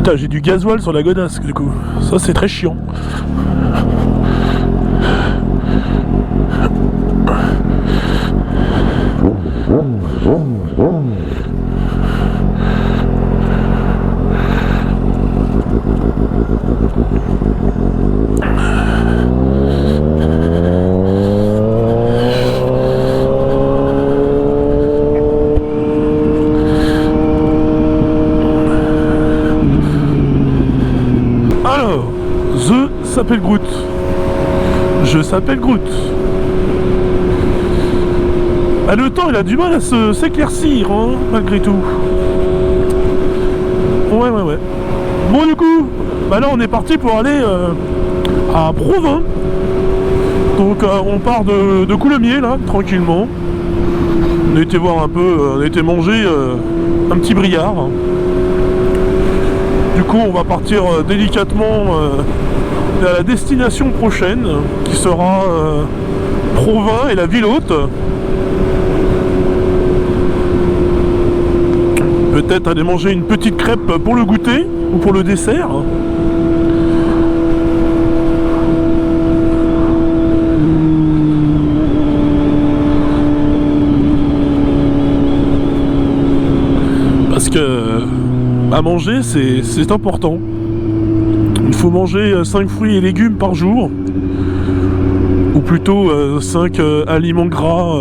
Putain, j'ai du gasoil sur la godasse du coup. Ça c'est très chiant. Alors, s'appelle Groot. Je s'appelle Groot. Ah, le temps il a du mal à s'éclaircir hein, malgré tout. Ouais. Bon du coup, bah là on est parti pour aller à Provins. Donc on part de Coulommiers là, tranquillement. On a été voir un peu, on a été manger un petit brillard. Du coup on va partir délicatement à la destination prochaine, qui sera Provins et la ville haute. Peut-être aller manger une petite crêpe pour le goûter ou pour le dessert. Parce que à manger c'est important. Il faut manger 5 fruits et légumes par jour. Ou plutôt 5 aliments gras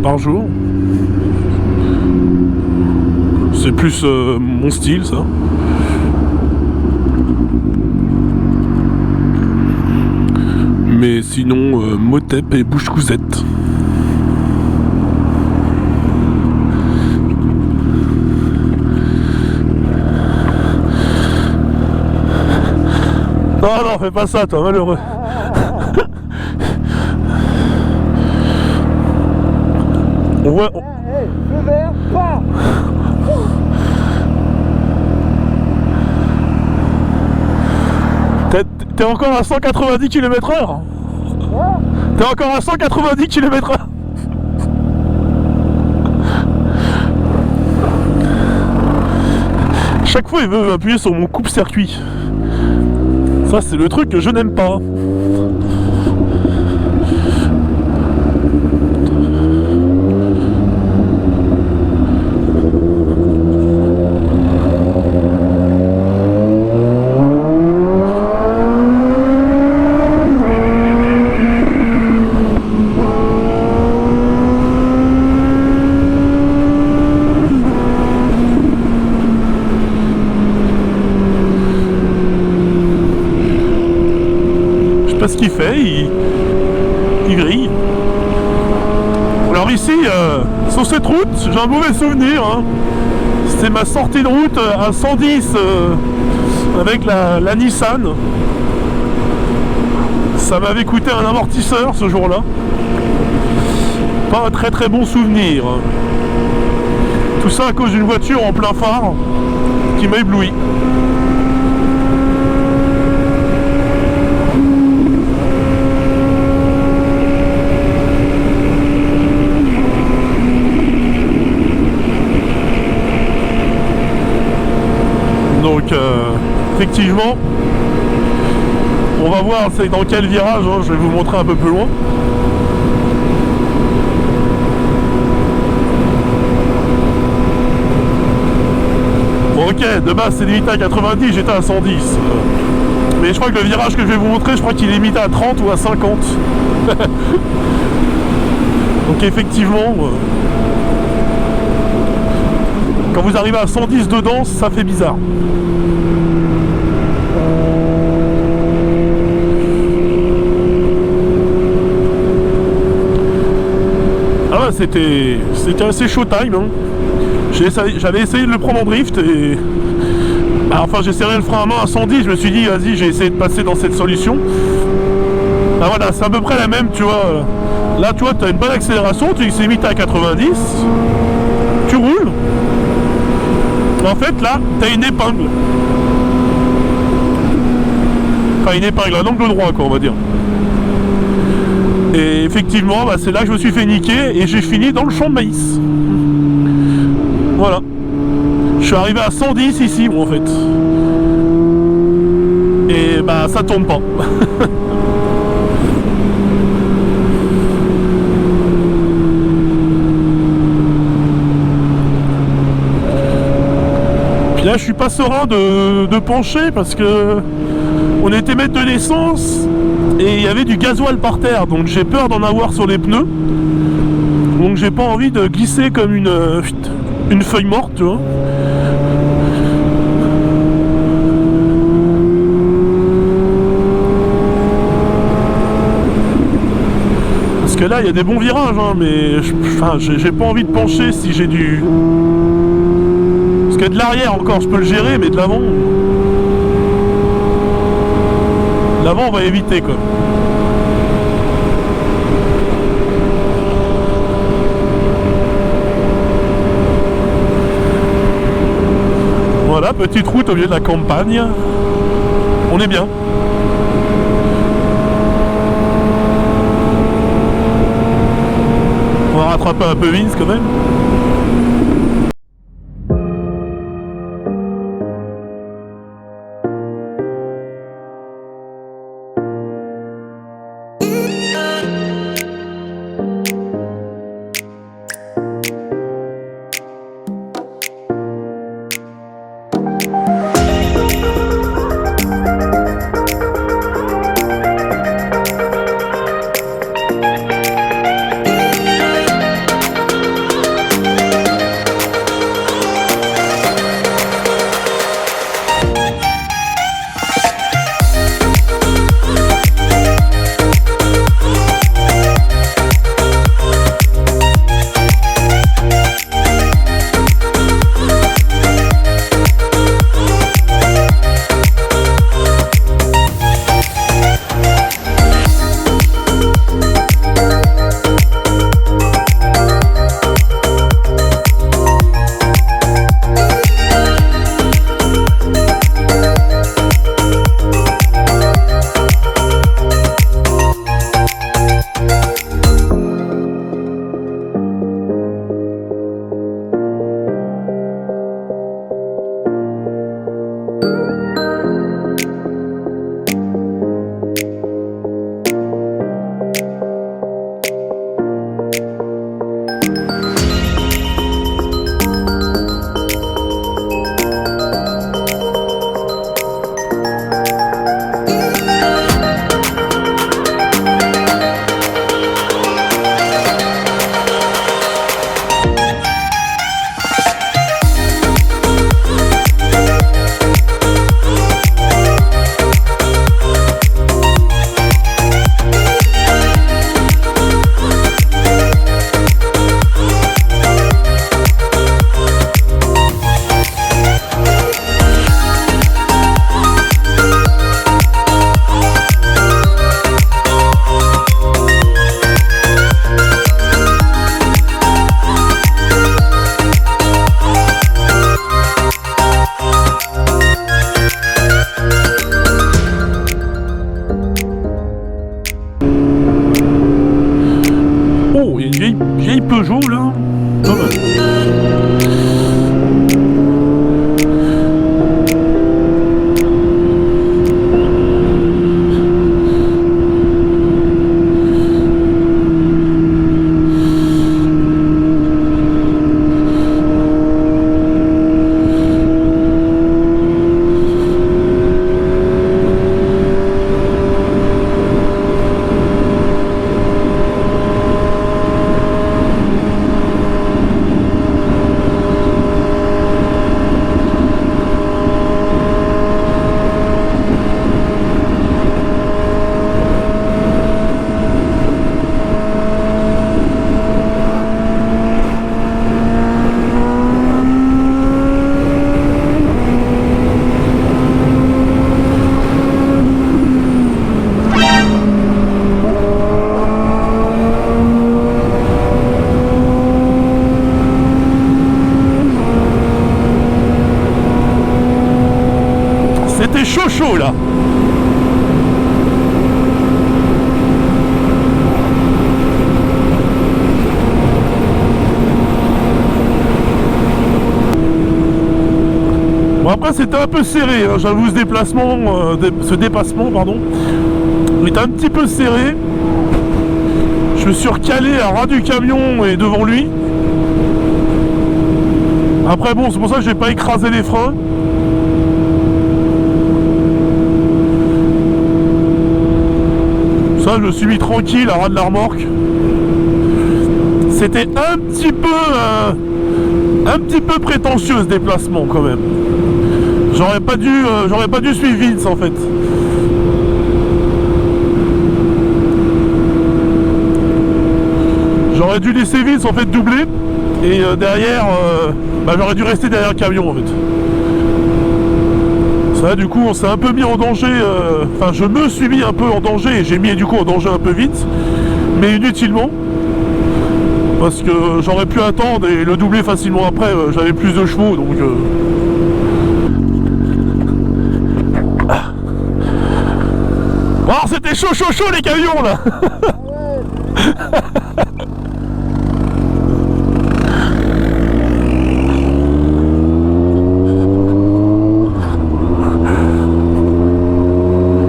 par jour. C'est plus mon style ça. Mais sinon Motep et bouche cousette. Non, fais pas ça toi, malheureux. On voit... T'es encore à 190 km/h. T'es encore à 190 km/h. Chaque fois il veut appuyer sur mon coupe-circuit. Ça c'est le truc que je n'aime pas. Pas ce qu'il fait, il grille. Alors ici, sur cette route, j'ai un mauvais souvenir. Hein. C'était ma sortie de route à 110 avec la Nissan. Ça m'avait coûté un amortisseur ce jour-là. Pas un très bon souvenir. Tout ça à cause d'une voiture en plein phare qui m'a ébloui. Donc effectivement, on va voir c'est dans quel virage, hein, je vais vous montrer un peu plus loin. Bon, ok, de base c'est limité à 90, j'étais à 110. Mais je crois que le virage que je vais vous montrer, je crois qu'il est limité à 30 ou à 50. Donc effectivement, quand vous arrivez à 110 dedans, ça fait bizarre. Ah ouais, c'était assez showtime. Hein. J'avais essayé de le prendre en drift et... Bah, enfin j'ai serré le frein à main à 110, je me suis dit vas-y j'ai essayé de passer dans cette solution. Bah voilà, c'est à peu près la même, tu vois. Là tu vois, tu as une bonne accélération, tu s'es mis à 90, tu roules. En fait là, tu as une épingle. Enfin une épingle, un angle droit quoi on va dire. Et effectivement, bah, c'est là que je me suis fait niquer et j'ai fini dans le champ de maïs. Voilà. Je suis arrivé à 110 ici, moi, en fait. et bah ça tourne pas. Puis là je suis pas serein de pencher parce que on était maître de l'essence et il y avait du gasoil par terre, donc j'ai peur d'en avoir sur les pneus. Donc j'ai pas envie de glisser comme une feuille morte, tu vois. Parce que là il y a des bons virages, hein, mais j'ai pas envie de pencher si j'ai du... Parce que de l'arrière encore je peux le gérer, mais de l'avant... L'avant on va éviter quoi. Voilà, petite route au milieu de la campagne. On est bien. On va rattraper un peu Vince quand même. Vieille Peugeot là, pas mal. C'était chaud là. Bon après là c'était un peu serré, hein, j'avoue, ce déplacement, ce dépassement, pardon, il était un petit peu serré. Je me suis recalé à ras du camion et devant lui. Après bon, c'est pour ça que j'ai pas écrasé les freins. Ça, je me suis mis tranquille à ras de la remorque. C'était un petit peu prétentieux ce déplacement quand même. J'aurais pas dû suivre Vince en fait. J'aurais dû laisser Vince en fait doubler et derrière, j'aurais dû rester derrière le camion en fait. Ça, du coup, on s'est un peu mis en danger. Enfin, je me suis mis un peu en danger et j'ai mis du coup en danger un peu vite, mais inutilement. Parce que j'aurais pu attendre et le doubler facilement après, j'avais plus de chevaux donc... Oh, c'était chaud les camions là.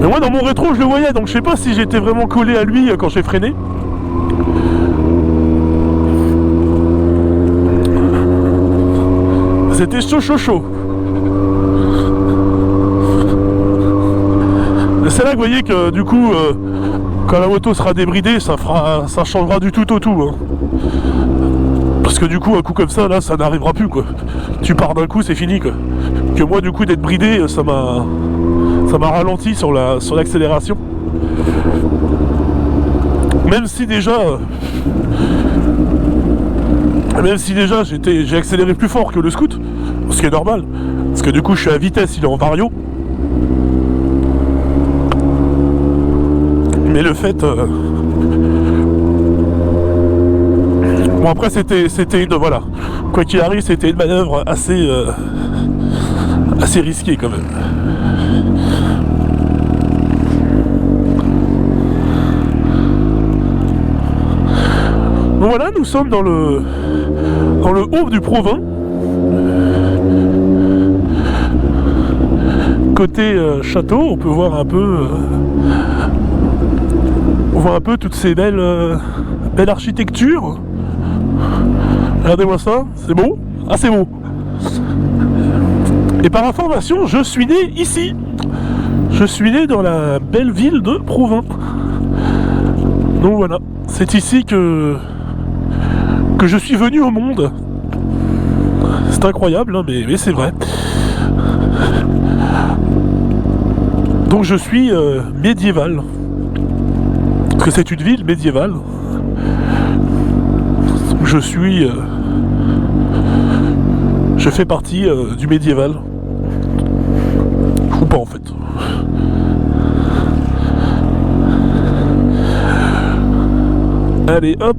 Mais moi dans mon rétro je le voyais, donc je sais pas si j'étais vraiment collé à lui quand j'ai freiné. C'était chaud. C'est là que vous voyez que du coup, quand la moto sera débridée, ça changera du tout au tout. Hein. Parce que du coup, un coup comme ça, là, ça n'arrivera plus quoi. Tu pars d'un coup, c'est fini quoi. Que moi, du coup, d'être bridé, ça m'a ralenti sur l'accélération. Même si déjà j'ai accéléré plus fort que le scoot, ce qui est normal, parce que du coup je suis à vitesse, il est en vario. Mais le fait... Bon après c'était une... Voilà. Quoi qu'il arrive, c'était une manœuvre assez risquée quand même. Donc voilà, nous sommes dans le haut du Provins. Côté château, on peut voir un peu... on voit un peu toutes ces belles architectures. Regardez-moi ça, c'est beau. Ah, c'est beau. Et par information, je suis né ici. Je suis né dans la belle ville de Provins. Donc voilà, c'est ici que je suis venu au monde. C'est incroyable, hein, mais c'est vrai. Donc je suis médiéval. Parce que c'est une ville médiévale. Je suis... je fais partie du médiéval. Ou pas en fait. Allez hop.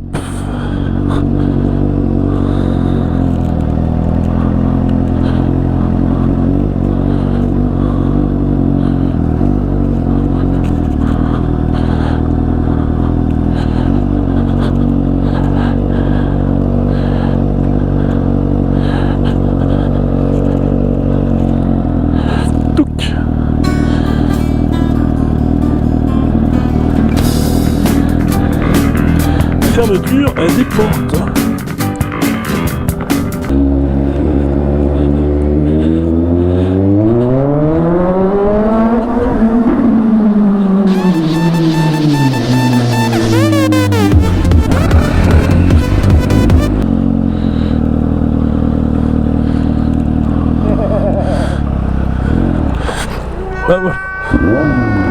Fermeture des portes. Ah, voilà.